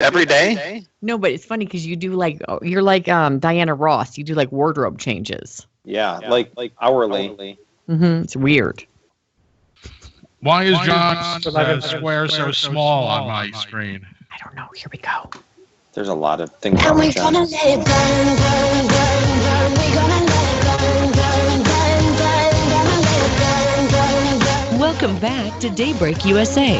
Every day? No, but it's funny because you do you're like Diana Ross. You do like wardrobe changes. Yeah, like hourly. It's weird. Why is John's square so small on my screen? I don't know. Here we go. There's a lot of things wrong with John. Let it burn, burn, burn, burn. We gonna let it burn, burn, burn, burn. Gonna let it burn, burn, burn. Welcome back to Daybreak USA.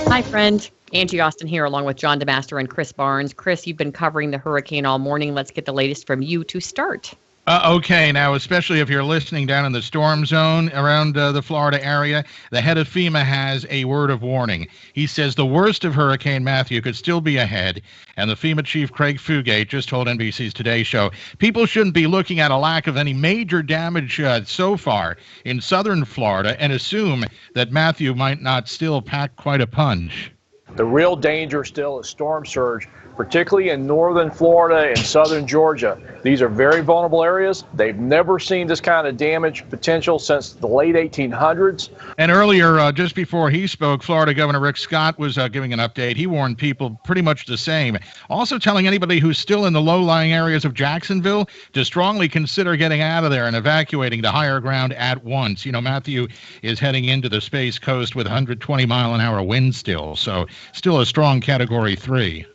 Hi, friend. Angie Austin here, along with John DeMaster and Chris Barnes. Chris, you've been covering the hurricane all morning. Let's get the latest from you to start. Okay, now, especially if you're listening down in the storm zone around the Florida area, the head of FEMA has a word of warning. He says the worst of Hurricane Matthew could still be ahead, and the FEMA chief, Craig Fugate, just told NBC's Today Show, people shouldn't be looking at a lack of any major damage so far in southern Florida and assume that Matthew might not still pack quite a punch. The real danger still is storm surge, particularly in northern Florida and southern Georgia. These are very vulnerable areas. They've never seen this kind of damage potential since the late 1800s. And earlier, just before he spoke, Florida Governor Rick Scott was giving an update. He warned people pretty much the same. Also telling anybody who's still in the low-lying areas of Jacksonville to strongly consider getting out of there and evacuating to higher ground at once. You know, Matthew is heading into the Space Coast with 120-mile-an-hour wind still, so still a strong Category 3.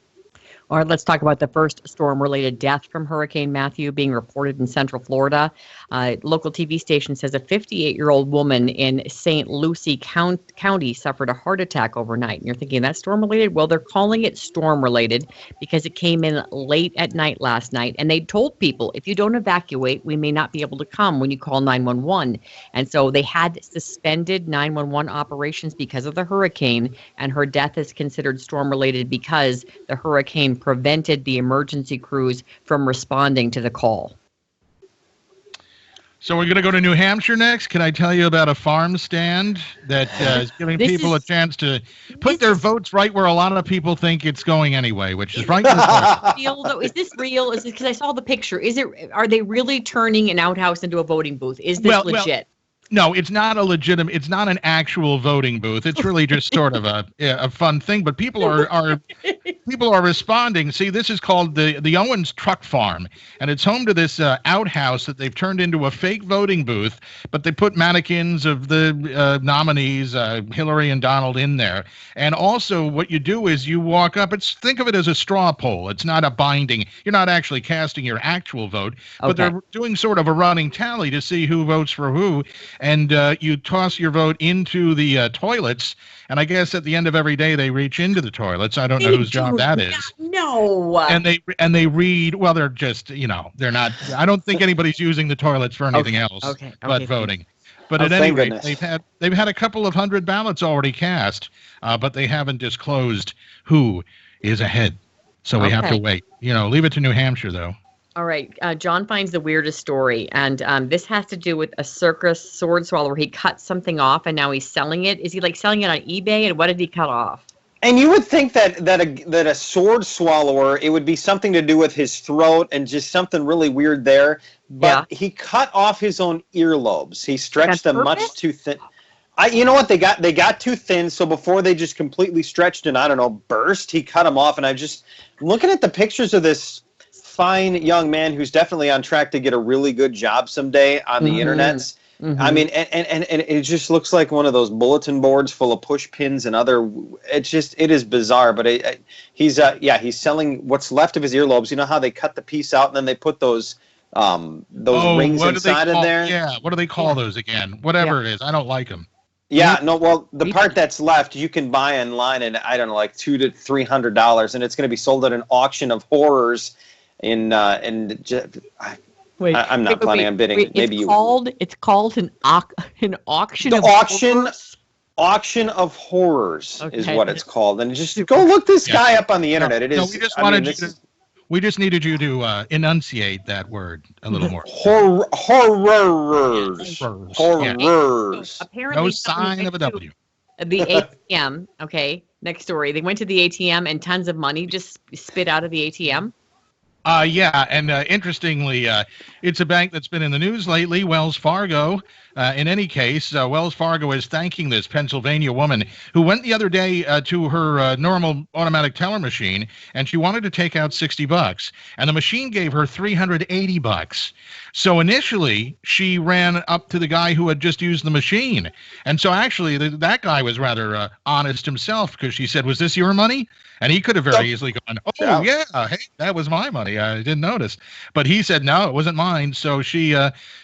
All right, let's talk about the first storm-related death from Hurricane Matthew being reported in Central Florida. Local TV station says a 58-year-old woman in St. Lucie County suffered a heart attack overnight. And you're thinking, that's storm-related? Well, they're calling it storm-related because it came in late at night last night. And they told people, if you don't evacuate, we may not be able to come when you call 911. And so they had suspended 911 operations because of the hurricane. And her death is considered storm-related because the hurricane prevented the emergency crews from responding to the call. So we're going to go to New Hampshire next. Can I tell you about a farm stand that is giving people a chance to put their votes right where a lot of people think it's going anyway, which is right in the toilet. Is this real? Is it because I saw the picture? Are they really turning an outhouse into a voting booth? Is this legit? No, it's not it's not an actual voting booth. It's really just sort of a fun thing. But people are responding. See, this is called the Owens Truck Farm, and it's home to this outhouse that they've turned into a fake voting booth. But they put mannequins of the nominees, Hillary and Donald, in there. And also, what you do is you walk up. Think of it as a straw poll. It's not a binding. You're not actually casting your actual vote, but they're doing sort of a running tally to see who votes for who. And you toss your vote into the toilets, and I guess at the end of every day they reach into the toilets. I don't know whose job that is. No. And they read. Well, they're just they're not. I don't think anybody's using the toilets for anything else but voting. But at any rate, they've had a couple of hundred ballots already cast, but they haven't disclosed who is ahead. So we have to wait. Leave it to New Hampshire though. All right. John finds the weirdest story, and this has to do with a circus sword swallower. He cut something off, and now he's selling it. Is he selling it on eBay, and what did he cut off? And you would think that a sword swallower, it would be something to do with his throat and just something really weird there. But he cut off his own earlobes. He stretched them much too thin. You know what? They got too thin, so before they just completely stretched and, burst, he cut them off. And I'm just looking at the pictures of this fine young man who's definitely on track to get a really good job someday on the internet. Mm-hmm. I mean, and it just looks like one of those bulletin boards full of push pins and other. It is bizarre. But he's selling what's left of his earlobes. You know how they cut the piece out and then they put those rings inside of there. Yeah, what do they call those again? Whatever it is, I don't like them. Yeah, no. Well, the part that's left you can buy online at like $200 to $300, and it's going to be sold at an auction of horrors. I'm not planning on bidding. It's called an auction. Auction of horrors is what it's called, and just go look this guy up on the internet. It is. We just needed you to enunciate that word a little more. Horrors. Horrors. Apparently, no sign of a W. The ATM. Okay. Next story. They went to the ATM and tons of money just spit out of the ATM. Yeah, and interestingly, it's a bank that's been in the news lately, Wells Fargo. In any case, Wells Fargo is thanking this Pennsylvania woman who went the other day to her normal automatic teller machine, and she wanted to take out $60, and the machine gave her $380. So initially, she ran up to the guy who had just used the machine, and so actually, that guy was rather honest himself, because she said, "Was this your money?" And he could have very easily gone, "Oh, yeah, hey, that was my money. I didn't notice." But he said, "No, it wasn't mine." So she,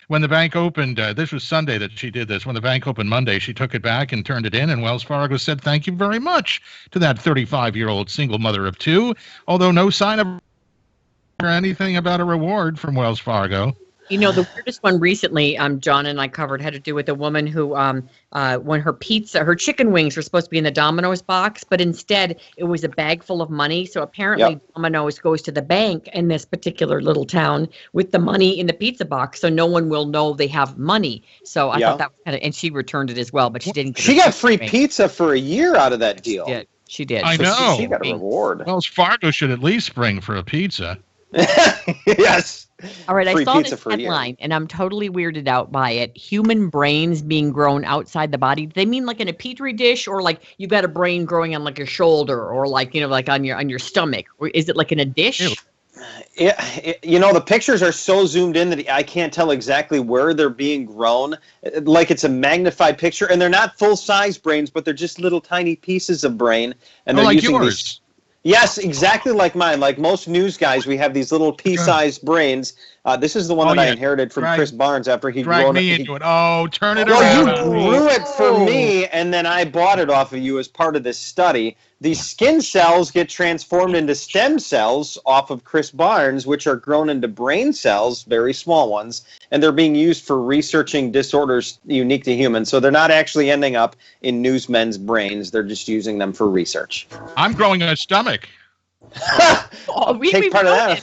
when the bank opened, this was Sunday that she did this. When the bank opened Monday, she took it back and turned it in. And Wells Fargo said, "Thank you very much" to that 35-year-old single mother of two, although no sign of or anything about a reward from Wells Fargo. You know, the weirdest one recently, John and I covered, had to do with a woman who, when her chicken wings were supposed to be in the Domino's box, but instead it was a bag full of money. So apparently Domino's goes to the bank in this particular little town with the money in the pizza box, so no one will know they have money. So I thought that was kind of, and she returned it as well, but she didn't. She got free pizza for a year out of that deal. She did. I know. She got a reward. Wells Fargo should at least spring for a pizza. Yes. All right, I saw this headline, and I'm totally weirded out by it. Human brains being grown outside the body. Do they mean like in a petri dish, or like you got a brain growing on like your shoulder, or like, like on your stomach? Or is it like in a dish? The pictures are so zoomed in that I can't tell exactly where they're being grown. Like it's a magnified picture, and they're not full-size brains, but they're just little tiny pieces of brain, and they're using yours. these. Yes, exactly like mine. Like most news guys, we have these little pea-sized brains. This is the one that I inherited from Chris Barnes after he'd grown me into it. Oh, turn it around. around. Well, you grew it for me, and then I bought it off of you as part of this study. These skin cells get transformed into stem cells off of Chris Barnes, which are grown into brain cells, very small ones, and they're being used for researching disorders unique to humans. So they're not actually ending up in newsmen's brains. They're just using them for research. I'm growing a stomach. Take part of that.